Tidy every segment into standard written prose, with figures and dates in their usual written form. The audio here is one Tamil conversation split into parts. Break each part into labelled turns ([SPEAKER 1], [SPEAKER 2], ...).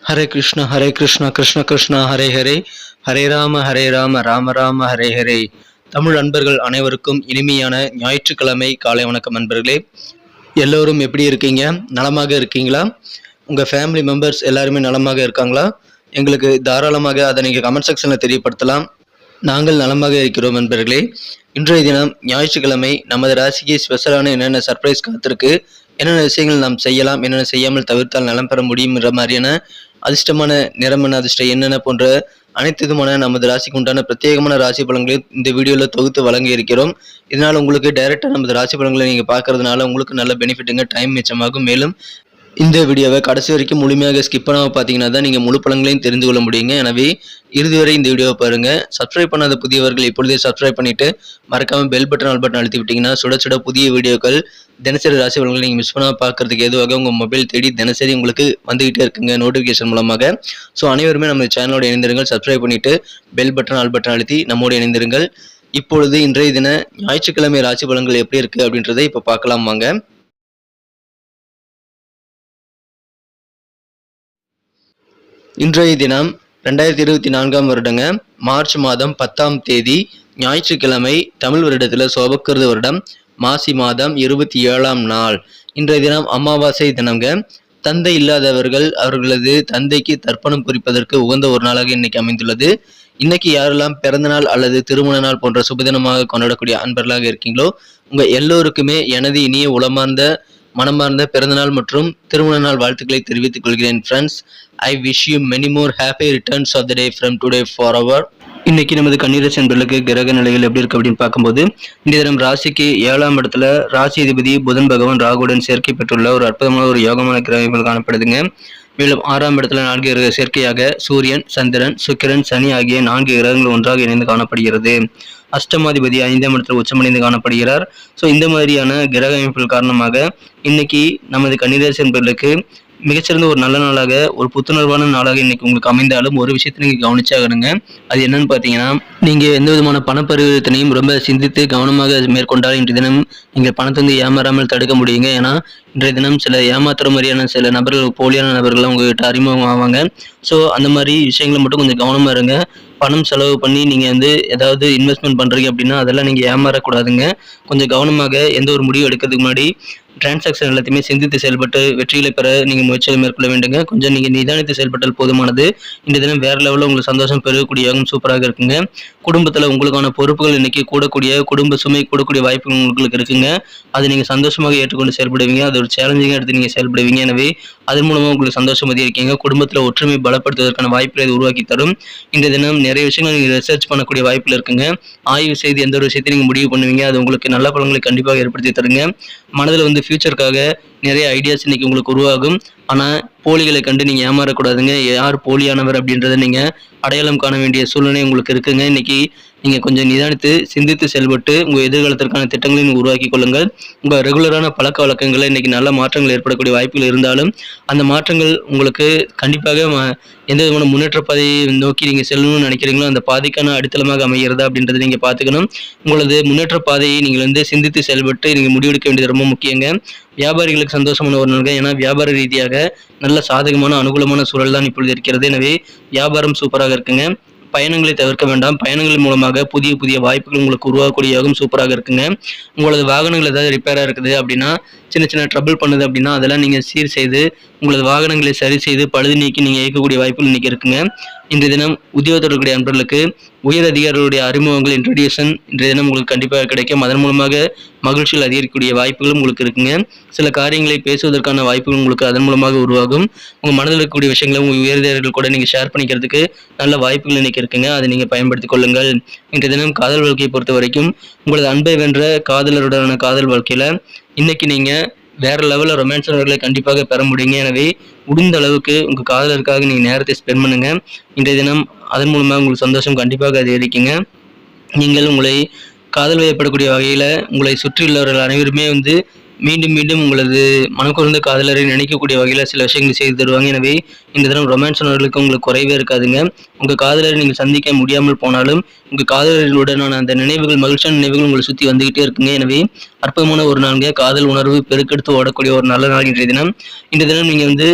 [SPEAKER 1] ஹரே கிருஷ்ணா கிருஷ்ண கிருஷ்ணா ஹரே ஹரே, ஹரே ராம ராம ராம ஹரே ஹரே. தமிழ் அன்பர்கள் அனைவருக்கும் இனிமையான ஞாயிற்றுக்கிழமை காலை வணக்கம் அன்பர்களே. எல்லோரும் எப்படி இருக்கீங்க? நலமாக இருக்கீங்களா? உங்கள் ஃபேமிலி மெம்பர்ஸ் எல்லாருமே நலமாக இருக்காங்களா? எங்களுக்கு தாராளமாக அதை நீங்கள் கமெண்ட் செக்ஷனில் தெரியப்படுத்தலாம். நாங்கள் நலமாக இருக்கிறோம் நண்பர்களே. இன்றைய தினம் ஞாயிற்றுக்கிழமை நமது ராசிக்கு ஸ்பெஷலான என்னென்ன சர்ப்ரைஸ் காத்திருக்கு, என்னென்ன விஷயங்கள் நாம் செய்யலாம், என்னென்ன செய்யாமல் தவிர்த்தால் நலம் பெற முடியும்ன்ற மாதிரியான அதிர்ஷ்டமான நிறமன அதிர்ஷ்டம் என்னென்ன போன்ற அனைத்து விதமான நமது ராசிக்கு உண்டான பிரத்யேகமான ராசி பலன்களை இந்த வீடியோவில் தொகுத்து வழங்க இருக்கிறோம். இதனால் உங்களுக்கு டைரெக்டாக நமது ராசி பலன்களை நீங்கள் பார்க்கறதுனால உங்களுக்கு நல்ல பெனிஃபிட்டுங்க, டைம் மிச்சமாகும். மேலும் இந்த வீடியோவை கடைசி வரைக்கும் முழுமையாக ஸ்கிப் பண்ணாமல் பார்த்தீங்கன்னா தான் நீங்கள் முழு பலன்களையும் தெரிந்து கொள்ள முடியுங்க. எனவே இறுதி வரை இந்த வீடியோவை பாருங்கள். சப்ஸ்கிரைப் பண்ணாத புதியவர்கள் இப்பொழுதே சப்ஸ்கிரைப் பண்ணிவிட்டு மறக்காமல் பெல் பட்டன் ஆல் பட்டன் அழுத்தி விட்டிங்கன்னா சுட சுட புதிய வீடியோக்கள் தினசரி ராசி பலன்களை நீங்கள் மிஸ் பண்ணாமல் பார்க்கறதுக்கு எதுவாக உங்கள் மொபைல் தேடி தினசரி உங்களுக்கு வந்துகிட்டே இருக்குங்க நோட்டிஃபிகேஷன் மூலமாக. ஸோ அனைவருமே நம்ம சேனலோட இணைந்திருங்கள். சப்ஸ்கிரைப் பண்ணிவிட்டு பெல் பட்டன் ஆல் பட்டன் அழுத்தி நம்மோடு இணைந்திருங்கள். இப்பொழுது இன்றைய தின ஞாயிற்றுக்கிழமை ராசி பலன்கள் எப்படி இருக்குது அப்படின்றத இப்போ பார்க்கலாம் வாங்க. இன்றைய தினம் 2024 வருடங்க மார்ச் மாதம் 10ஆம் தேதி ஞாயிற்றுக்கிழமை, தமிழ் வருடத்தில் சோபக்கிருது வருடம் மாசி மாதம் 27ஆம் நாள். இன்றைய தினம் அமாவாசை தினங்க. தந்தை இல்லாதவர்கள் அவர்களது தந்தைக்கு தர்ப்பணம் குறிப்பதற்கு உகந்த ஒரு நாளாக இன்னைக்கு அமைந்துள்ளது. இன்னைக்கு யாரெல்லாம் பிறந்த நாள் அல்லது திருமண நாள் போன்ற சுபதினமாக கொண்டாடக்கூடிய அன்பர்களாக இருக்கீங்களோ உங்க எல்லோருக்குமே எனது இனிய உளமார்ந்த மனமார்ந்த பிறந்தநாள் மற்றும் திருமண நாள் வாழ்த்துக்களை தெரிவித்துக் கொள்கிறேன். Friends, I wish you many more happy returns of the day from today for our. இன்னைக்கு நமது கன்னிராசி என்பர்களுக்கு கிரக நிலைகள் எப்படி இருக்கு அப்படின்னு பார்க்கும்போது, இந்த தினம் ராசிக்கு 7ஆம் இடத்துல ராசி அதிபதி புதன் பகவான் ராகுடன் சேர்க்கை பெற்றுள்ள ஒரு அற்புதமான ஒரு யோகமான கிரகங்கள் காணப்படுதுங்க. மேலும் 6ஆம் இடத்துல 4 கிரக சேர்க்கையாக சூரியன், சந்திரன், சுக்கிரன், சனி ஆகிய 4 கிரகங்கள் ஒன்றாக இணைந்து காணப்படுகிறது. அஷ்டமாதிபதி 5ஆம் இடத்துல உச்சமடைந்து காணப்படுகிறார். ஸோ இந்த மாதிரியான கிரக அமைப்புகள் காரணமாக இன்னைக்கு நமது கன்னிராசி என்பர்களுக்கு மிகச்சிறந்த ஒரு நல்ல நாளாக, ஒரு புத்துணர்வான நாளாக இன்னைக்கு உங்களுக்கு அமைந்தாலும் ஒரு விஷயத்தை நீங்கள் கவனிச்சாகணுங்க. அது என்னன்னு பார்த்தீங்கன்னா, நீங்கள் எந்த விதமான பண பரிவர்த்தனையும் ரொம்ப சிந்தித்து கவனமாக மேற்கொண்டால் இன்றைய தினம் நீங்கள் பணத்தை வந்து ஏமாறாமல் தடுக்க முடியுங்க. ஏன்னா இன்றைய தினம் சில ஏமாத்துற மாதிரியான சில நபர்கள், போலியான நபர்கள்லாம் உங்ககிட்ட அறிமுகம் ஆவாங்க. ஸோ அந்த மாதிரி விஷயங்களை மட்டும் கொஞ்சம் கவனமாக இருங்க. பணம் செலவு பண்ணி நீங்கள் வந்து ஏதாவது இன்வெஸ்ட்மெண்ட் பண்ணுறீங்க அப்படின்னா அதெல்லாம் நீங்கள் ஏமாறக்கூடாதுங்க. கொஞ்சம் கவனமாக எந்த ஒரு முடிவு எடுக்கிறதுக்கு முன்னாடி டிரான்சாக்ஷன் எல்லாத்தையுமே சிந்தித்து செயல்பட்டு வெற்றிகளை பெற நீங்கள் முயற்சிகளை மேற்கொள்ள வேண்டுங்க. கொஞ்சம் நீங்கள் நிதானித்து செயல்பட்டால் போதுமானது. இந்த தினம் வேறு லெவலில் உங்களுக்கு சந்தோஷம் பெறக்கூடிய யோகம் சூப்பராக இருக்குங்க. குடும்பத்தில் உங்களுக்கான பொறுப்புகள் இன்னைக்கு கூடக்கூடிய, குடும்ப சுமை கூடக்கூடிய வாய்ப்புகள் உங்களுக்கு இருக்குங்க. அதை நீங்கள் சந்தோஷமாக ஏற்றுக்கொண்டு செயல்படுவீங்க. அது ஒரு சேலஞ்சிங்காக எடுத்து நீங்கள் செயல்படுவீங்க. எனவே அதன் மூலமாக உங்களுக்கு சந்தோஷம் அதிகரிக்கீங்க. குடும்பத்தில் ஒற்றுமை பலப்படுத்துவதற்கான வாய்ப்புகளை இது உருவாக்கி தரும். இந்த தினம் நிறைய விஷயங்கள் நீங்கள் ரிசர்ச் பண்ணக்கூடிய வாய்ப்புகள் இருக்குங்க. ஆய்வு செய்து எந்த ஒரு விஷயத்தையும் நீங்கள் முடிவு பண்ணுவீங்க. அது உங்களுக்கு நல்ல பலன்களை கண்டிப்பாக ஏற்படுத்தி தருங்க. மனதில் வந்து ஃபியூச்சருக்காக நிறைய ஐடியாஸ் இன்னைக்கு உங்களுக்கு உருவாகும். ஆனால் போலிகளை கண்டு நீங்கள் ஏமாறக்கூடாதுங்க. யார் போலியானவர் அப்படின்றத நீங்கள் அடையாளம் காண வேண்டிய சூழ்நிலை உங்களுக்கு இருக்குங்க. இன்னைக்கு நீங்கள் கொஞ்சம் நிதானித்து சிந்தித்து செயல்பட்டு உங்கள் எதிர்காலத்திற்கான திட்டங்களை நீங்கள் உருவாக்கி கொள்ளுங்கள். உங்கள் ரெகுலரான பழக்க வழக்கங்களில் இன்னைக்கு நல்ல மாற்றங்கள் ஏற்படக்கூடிய வாய்ப்புகள் இருந்தாலும் அந்த மாற்றங்கள் உங்களுக்கு கண்டிப்பாக எந்த விதமான முன்னேற்ற பாதையை நோக்கி நீங்கள் செல்லணும்னு நினைக்கிறீங்களோ அந்த பாதைக்கான அடித்தளமாக அமைகிறதா அப்படின்றத நீங்கள் பார்த்துக்கணும். உங்களது முன்னேற்ற பாதையை நீங்கள் வந்து சிந்தித்து செயல்பட்டு நீங்கள் முடிவெடுக்க வேண்டியது ரொம்ப முக்கியங்க. வியாபாரிகளுக்கு சந்தோஷமான ஒரு நாள். ஏன்னா வியாபார ரீதியாக நல்ல சாதகமான அனுகூலமான சூழல் தான் இப்பொழுது இருக்கிறது. எனவே வியாபாரம் சூப்பராக இருக்குங்க. பயணங்களை தவிர்க்க வேண்டாம். பயணங்கள் மூலமாக புதிய புதிய வாய்ப்புகள் உங்களுக்கு உருவாகக்கூடிய யோகம் சூப்பராக இருக்குங்க. உங்களது வாகனங்கள் ஏதாவது ரிப்பேராக இருக்குது அப்படின்னா, சின்ன சின்ன ட்ரபிள் பண்ணுது அப்படின்னா அதெல்லாம் நீங்கள் சீர் செய்து உங்களது வாகனங்களை சரி செய்து பழுது நீக்கி நீங்கள் இயக்கக்கூடிய வாய்ப்புகள் இன்னைக்கு இருக்குங்க. இன்றைய தினம் உத்தியோகத்தோடைய அன்பர்களுக்கு உயர் அதிகாரிகளுடைய அறிமுகங்கள், இன்ட்ரடியூஷன் இன்றைய தினம் உங்களுக்கு கண்டிப்பாக கிடைக்கும். அதன் மூலமாக மகிழ்ச்சிகள் அதிகரிக்கக்கூடிய வாய்ப்புகளும் உங்களுக்கு இருக்குங்க. சில காரியங்களை பேசுவதற்கான வாய்ப்புகள் உங்களுக்கு அதன் மூலமாக உருவாகும். உங்கள் மனதில் இருக்கக்கூடிய விஷயங்களை உங்கள் உயர்திகாரிகள் கூட நீங்கள் ஷேர் பண்ணிக்கிறதுக்கு நல்ல வாய்ப்புகள் இன்னைக்கு இருக்குங்க. அதை நீங்கள் பயன்படுத்திக் கொள்ளுங்கள். இன்றைய தினம் காதல் வாழ்க்கையை பொறுத்த வரைக்கும் உங்களது அன்பை வென்ற காதலருடனான காதல் வாழ்க்கையில் இன்னைக்கு நீங்கள் வேறு லெவலில் ரொமான்ஸ் உணர்வுகளை கண்டிப்பாக பெற முடியுங்க. எனவே முடிந்த அளவுக்கு உங்கள் காதலருக்காக நீங்கள் நேரத்தை ஸ்பெண்ட் பண்ணுங்கள். இன்றைய தினம் அதன் மூலமாக உங்களுக்கு சந்தோஷம் கண்டிப்பாக அதிகரிக்குங்க. நீங்கள் உங்களை காதல் வயப்படக்கூடிய வகையில் உங்களை சுற்றியுள்ளவர்கள் அனைவருமே வந்து மீண்டும் மீண்டும் உங்களது மனக்குறந்த காதலரை நினைக்கக்கூடிய வகையில் சில விஷயங்கள் செய்து தருவாங்க. எனவே இந்த தினம் ரொமான்ஸ் உணர்வுகளுக்கு உங்களுக்கு குறைவே இருக்காதுங்க. உங்கள் காதலரை நீங்கள் சந்திக்க முடியாமல் போனாலும் உங்கள் காதலர்களுடனான அந்த நினைவுகள், மகிழ்ச்சியான நினைவுகள் உங்களை சுற்றி வந்துகிட்டே இருக்குங்க. எனவே அற்புதமான ஒரு நாளுங்க. காதல் உணர்வு பெருக்கெடுத்து ஓடக்கூடிய ஒரு நல்ல நாள் இன்றைய தினம். இந்த தினம் நீங்க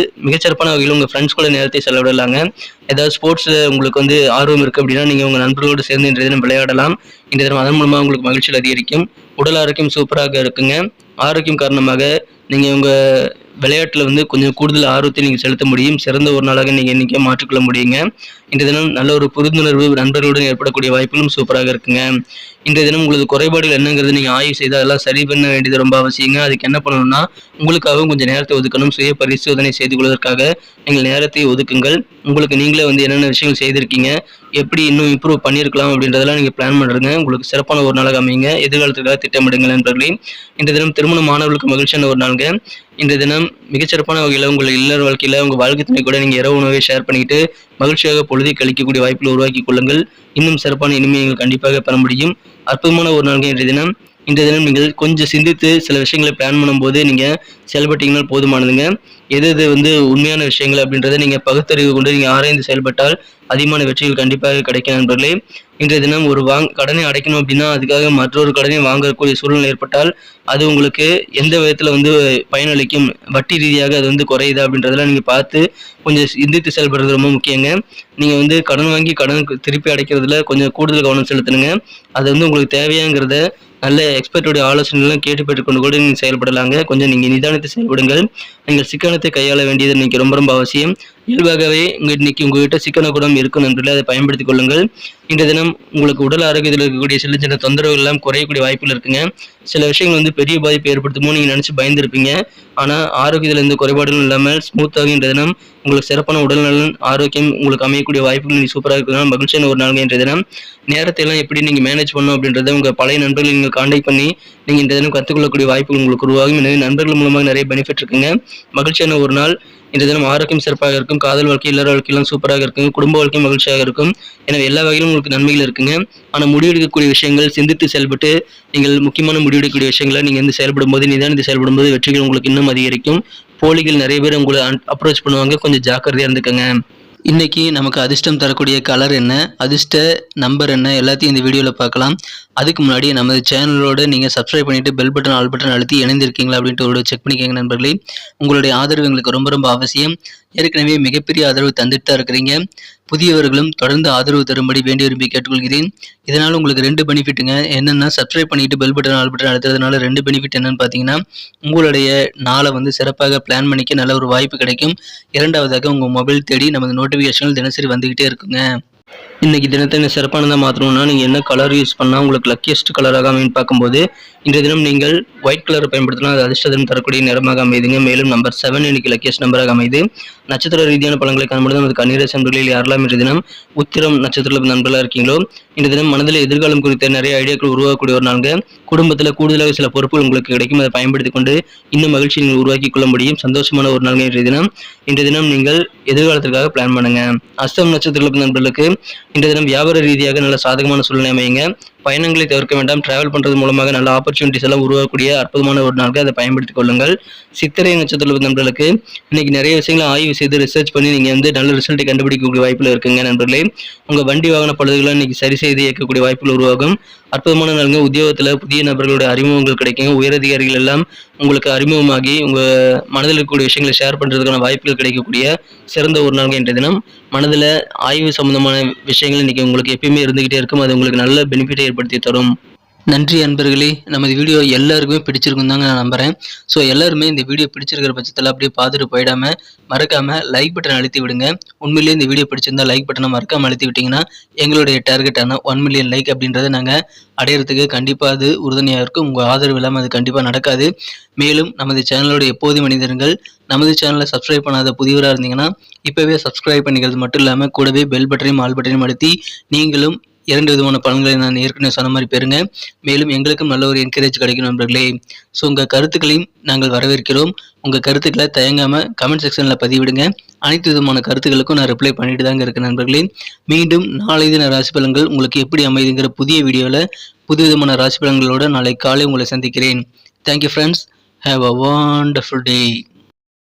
[SPEAKER 1] மிகச்சிறப்பான வகையில் உங்க ஃப்ரெண்ட்ஸ் கூட நேரத்தை செலவிடலாங்க. ஏதாவது ஸ்போர்ட்ஸ்ல உங்களுக்கு ஆர்வம் இருக்கு அப்படின்னா நீங்க உங்க நண்பர்களோடு சேர்ந்து இன்றைய தினம் விளையாடலாம். இன்றைய தினம் அதன் மூலமா உங்களுக்கு மகிழ்ச்சியில் அதிகரிக்கும். உடல் ஆரோக்கியம் சூப்பராக இருக்குங்க. ஆரோக்கியம் காரணமாக நீங்க உங்க விளையாட்டுல கொஞ்சம் கூடுதல் ஆர்வத்தை நீங்க செலுத்த முடியும். சிறந்த ஒரு நாளாக நீங்க இன்னைக்கே மாற்றிக்கொள்ள முடியுங்க. இன்றைய தினம் நல்ல ஒரு புரிந்துணர்வு நண்பர்களுடன் ஏற்படக்கூடிய வாய்ப்புகளும் சூப்பராக இருக்குங்க. இன்றைய தினம் உங்களுக்கு குறைபாடுகள் என்னங்கிறது நீங்க ஆய்வு செய்து அதெல்லாம் சரி பண்ண வேண்டியது ரொம்ப அவசியங்க. அதுக்கு என்ன பண்ணணும்னா உங்களுக்காகவும் கொஞ்சம் நேரத்தை ஒதுக்கணும். சுய பரிசோதனை செய்து கொள்வதற்காக நீங்கள் நேரத்தை ஒதுக்குங்கள். உங்களுக்கு நீங்களே என்னென்ன விஷயங்கள் செய்திருக்கீங்க, எப்படி இன்னும் இம்ப்ரூவ் பண்ணியிருக்கலாம் அப்படின்றதெல்லாம் நீங்க பிளான் பண்ணுறங்க. உங்களுக்கு சிறப்பான ஒரு நாளாக அமைங்க. எதிர்காலத்துக்காக திட்டமிடுங்கள் நண்பர்களே. இன்றைய தினம் திருமண மாணவர்களுக்கு மகிழ்ச்சியான ஒரு நாளுங்க. இன்றைய தினம் மிகச்சிறப்பான வகையில் உங்கள் இல்லற வாழ்க்கையில் உங்கள் வாழ்க்கை துணை கூட நீங்கள் இரவு உணவை ஷேர் பண்ணிக்கிட்டு மகிழ்ச்சியாக பொழுதை கழிக்கக்கூடிய வாய்ப்புகளை உருவாக்கி கொள்ளுங்கள். இன்னும் சிறப்பான இனிமையை நீங்கள் கண்டிப்பாக பெற முடியும். அற்புதமான ஒரு நாளுங்க இன்றைய தினம். இன்றைய தினம் நீங்கள் கொஞ்சம் சிந்தித்து சில விஷயங்களை பிளான் பண்ணும்போது நீங்கள் செயல்பட்டீங்கன்னா போதுமானதுங்க. எது உண்மையான விஷயங்கள் அப்படின்றத நீங்கள் பகுத்தறிவு கொண்டு நீங்கள் ஆராய்ந்து செயல்பட்டால் அதிகமான வெற்றிகள் கண்டிப்பாக கிடைக்கும் நண்பர்களே. இன்றைய தினம் ஒரு கடனை அடைக்கணும் அப்படின்னா அதுக்காக மற்றொரு கடனை வாங்கக்கூடிய சூழ்நிலை ஏற்பட்டால் அது உங்களுக்கு எந்த விதத்தில் பயனளிக்கும், வட்டி ரீதியாக அது குறையுதா அப்படின்றதெல்லாம் நீங்கள் பார்த்து கொஞ்சம் சிந்தித்து செயல்படுறது ரொம்ப முக்கியங்க. நீங்கள் கடன் வாங்கி கடனுக்கு திருப்பி அடைக்கிறதுல கொஞ்சம் கூடுதல் கவனம் செலுத்தணுங்க. அது உங்களுக்கு தேவையாங்கிறத நல்ல எக்ஸ்பர்ட்டோடைய ஆலோசனைலாம் கேட்டு பெற்றுக்கொண்டு கூட நீங்கள் செயல்படலாங்க. கொஞ்சம் நீங்கள் நிதானித்து செயல்படுங்கள். நீங்கள் சிக்கனத்தை கையாள வேண்டியது இன்னைக்கு ரொம்ப ரொம்ப அவசியம். இயல்பாகவே இன்னைக்கு உங்ககிட்ட சிக்கன குணம் இருக்கும் நண்பர்களே, அதை பயன்படுத்திக் கொள்ளுங்கள். இன்றைய தினம் உங்களுக்கு உடல் ஆரோக்கியத்தில் இருக்கக்கூடிய சின்ன சின்ன தொந்தரவுகள் எல்லாம் குறையக்கூடிய வாய்ப்புகள் இருக்குங்க. சில விஷயங்கள் பெரிய பாதிப்பை ஏற்படுத்துமோ நீங்கள் நினச்சி பயந்துருப்பீங்க. ஆனால் ஆரோக்கியத்தில் எந்த குறைபாடுகளும் இல்லாமல் ஸ்மூத்தாக இன்றைய தினம் உங்களுக்கு சிறப்பான உடல்நலன் ஆரோக்கியம் உங்களுக்கு அமையக்கூடிய வாய்ப்புகள் நீங்கள் சூப்பராக இருக்கிறதுனால மகிழ்ச்சியான ஒரு நாள் இன்றைய தினம். நேரத்தை எல்லாம் எப்படி நீங்கள் மேனேஜ் பண்ணணும் அப்படின்றத உங்கள் பழைய நண்பர்கள் நீங்கள் கான்டாக்ட் பண்ணி நீங்கள் இன்றைய தினம் கற்றுக்கொள்ளக்கூடிய வாய்ப்புகள் உங்களுக்கு உருவாகும். எனவே நண்பர்கள் மூலமாக நிறைய பெனிஃபிட் இருக்குங்க. மகிழ்ச்சியான ஒரு நாள். இன்றைய தினம் ஆரோக்கியம் சிறப்பாக இருக்கும். காதல் வாழ்க்கை இல்லற வாழ்க்கையெல்லாம் சூப்பராக இருக்குங்க. குடும்ப வாழ்க்கையும் மகிழ்ச்சியாக இருக்கும். எனவே எல்லா வகையிலும் உங்களுக்கு நன்மைகள் இருக்குங்க. ஆனால் முடிவெடுக்கக்கூடிய விஷயங்கள் சிந்தித்து செயல்பட்டு நீங்கள் முக்கியமான முடிவெடுக்கக்கூடிய விஷயங்களை நீங்கள் செயல்படும் போது நிதானித்து செயல்படும் போது வெற்றிகள் உங்களுக்கு இன்னும் அதிகரிக்கும். போலிகள் நிறைய பேர் உங்களை அப்ரோச் பண்ணுவாங்க. கொஞ்சம் ஜாக்கிரதையாக இருந்துக்கங்க. இன்னைக்கு நமக்கு அதிர்ஷ்டம் தரக்கூடிய கலர் என்ன, அதிர்ஷ்ட நம்பர் என்ன, எல்லாத்தையும் இந்த வீடியோவில் பார்க்கலாம். அதுக்கு முன்னாடி நமது சேனலோட நீங்கள் சப்ஸ்கிரைப் பண்ணிட்டு பெல் பட்டன் ஆல் பட்டன் அழுத்தி இணைந்திருக்கீங்களா அப்படின்ட்டு ஒரு செக் பண்ணிக்கோங்க நண்பர்களே. உங்களுடைய ஆதரவு எங்களுக்கு ரொம்ப ரொம்ப அவசியம். ஏற்கனவே மிகப்பெரிய ஆதரவு தந்துட்டு தான் இருக்கிறீங்க. புதியவர்களும் தொடர்ந்து ஆதரவு தரும்படி வேண்டி விரும்பி கேட்டுக்கொள்கிறேன். இதனால் உங்களுக்கு 2 பெனிஃபிட்டுங்க. என்னென்னா சப்ஸ்கிரைப் பண்ணிட்டு பெல் பட்டன் ஆல் பட்டன் அழுத்துறதுனால 2 பெனிஃபிட் என்னன்னு பார்த்தீங்கன்னா உங்களுடைய நாளை சிறப்பாக பிளான் பண்ணிக்க நல்ல ஒரு வாய்ப்பு கிடைக்கும். இரண்டாவதாக உங்கள் மொபைல் தேடி நமது நோட்டிஃபிகேஷன்கள் தினசரி வந்துக்கிட்டே இருக்குங்க. இன்னைக்கு தினத்தை சிறப்பானதாக மாற்றணும்னா நீங்கள் என்ன கலர் யூஸ் பண்ணால் உங்களுக்கு லக்கியஸ்ட் கலராக அமைன்னு பார்க்கும்போது இன்றைய தினம் நீங்கள் ஒயிட் கலரை பயன்படுத்தினா அது அதிர்ஷ்டம் தரக்கூடிய நிறமாக அமைதுங்க. மேலும் நம்பர் 7 இன்னைக்கு லக்கியஸ்ட் நம்பராக அமைது. நட்சத்திர ரீதியான பலன்களை காணும்போது நமது கன்னிராசி நண்பர்களில் யாரெல்லாம் இன்றைய தினம் உத்திரம் நட்சத்திரத்தில் நண்பர்களாக இருக்கீங்களோ இன்றைய தினம் மனதில் எதிர்காலம் குறித்த நிறைய ஐடியாக்கள் உருவாக்கக்கூடிய ஒரு நாளுங்க. குடும்பத்தில் கூடுதலாக சில பொறுப்புகள் உங்களுக்கு கிடைக்கும். அதை பயன்படுத்தி கொண்டு இன்னும் மகிழ்ச்சி நீங்கள் உருவாக்கி கொள்ள முடியும். சந்தோஷமான ஒரு நாளுங்க இன்றைய தினம் நீங்கள் எதிர்காலத்திற்காக பிளான் பண்ணுங்க. அஸ்தம் நட்சத்திரத்தில் நண்பர்களுக்கு இன்றைய தினம் வியாபார ரீதியாக நல்ல சாதகமான சூழ்நிலை அமையுங்க. பயணங்களை தவிர்க்க வேண்டாம். டிராவல் பண்ணுறது மூலமாக நல்ல ஆப்பர்ச்சுனிட்டிஸ் எல்லாம் உருவாக்கக்கூடிய அற்புதமான ஒரு நாளுக்கு அதை பயன்படுத்திக் கொள்ளுங்கள். சித்திரை நட்சத்திர நண்பர்களுக்கு இன்னைக்கு நிறைய விஷயங்களை ஆய்வு செய்து ரிசர்ச் பண்ணி நீங்கள் நல்ல ரிசல்ட்டை கண்டுபிடிக்கக்கூடிய வாய்ப்புகள் இருக்குங்க நண்பர்களே. உங்கள் வண்டி வாகன பழுதுகளை இன்னைக்கு சரி செய்து இயக்கக்கூடிய வாய்ப்புகள் உருவாகும். அற்புதமான நாளுங்க. உத்தியோகத்தில் புதிய நபர்களுடைய அறிமுகங்கள் கிடைக்குங்க. உயரதிகாரிகள் எல்லாம் உங்களுக்கு அறிமுகமாகி உங்கள் மனதில் இருக்கக்கூடிய விஷயங்களை ஷேர் பண்ணுறதுக்கான வாய்ப்புகள் கிடைக்கக்கூடிய சிறந்த ஒரு நாளுங்க இன்றைய தினம். மனதில் ஆய்வு சம்பந்தமான விஷயங்கள் இன்னைக்கு உங்களுக்கு எப்பயுமே இருந்துகிட்டே இருக்கும். அது உங்களுக்கு நல்ல பெனிஃபிட்டை ஏற்படுத்தி தரும். நன்றி அன்பர்களே. நமது வீடியோ எல்லாருக்குமே பிடிச்சிருக்கும் தாங்க நான் நம்புகிறேன். ஸோ எல்லாருமே இந்த வீடியோ பிடிச்சிருக்கிற பட்சத்தில் அப்படியே பார்த்துட்டு போயிடாமல் மறக்காமல் லைக் பட்டன் அழுத்தி விடுங்க. உண்மையிலேயே இந்த வீடியோ பிடிச்சிருந்தா லைக் பட்டனை மறக்காமல் அழுத்தி விட்டிங்கன்னா எங்களுடைய டார்கெட்டான 1 மில்லியன் லைக் அப்படின்றத நாங்கள் அடையிறதுக்கு கண்டிப்பாக அது உறுதுணையாக இருக்கும். உங்கள் ஆதரவு இல்லாமல் அது கண்டிப்பாக நடக்காது. மேலும் நமது சேனலோட எப்போதும் மனிதர்கள் நமது சேனலை சப்ஸ்கிரைப் பண்ணாத புதியவராக இருந்தீங்கன்னா இப்போவே சப்ஸ்கிரைப் பண்ணிக்கிறது மட்டும் இல்லாமல் கூடவே பெல் பட்டனையும் ஆல் பட்டனையும் அழுத்தி நீங்களும் 2 விதமான பலன்களை நான் ஏற்கனவே சொன்ன மாதிரி பெறுங்க. மேலும் எங்களுக்கும் நல்ல ஒரு என்கரேஜ் கிடைக்கும் நண்பர்களே. ஸோ உங்கள் கருத்துக்களையும் நாங்கள் வரவேற்கிறோம். உங்கள் கருத்துக்களை தயங்காமல் கமெண்ட் செக்ஷனில் பதிவிடுங்க. அனைத்து விதமான கருத்துக்களுக்கும் நான் ரிப்ளை பண்ணிட்டு தாங்க இருக்கேன் நண்பர்களே. மீண்டும் நாளை தின ராசி பலன்கள் உங்களுக்கு எப்படி அமைதுங்கிற புதிய வீடியோவில் புது விதமான ராசி பலன்களோடு நாளை காலை உங்களை சந்திக்கிறேன். Thank you friends. Have a wonderful day.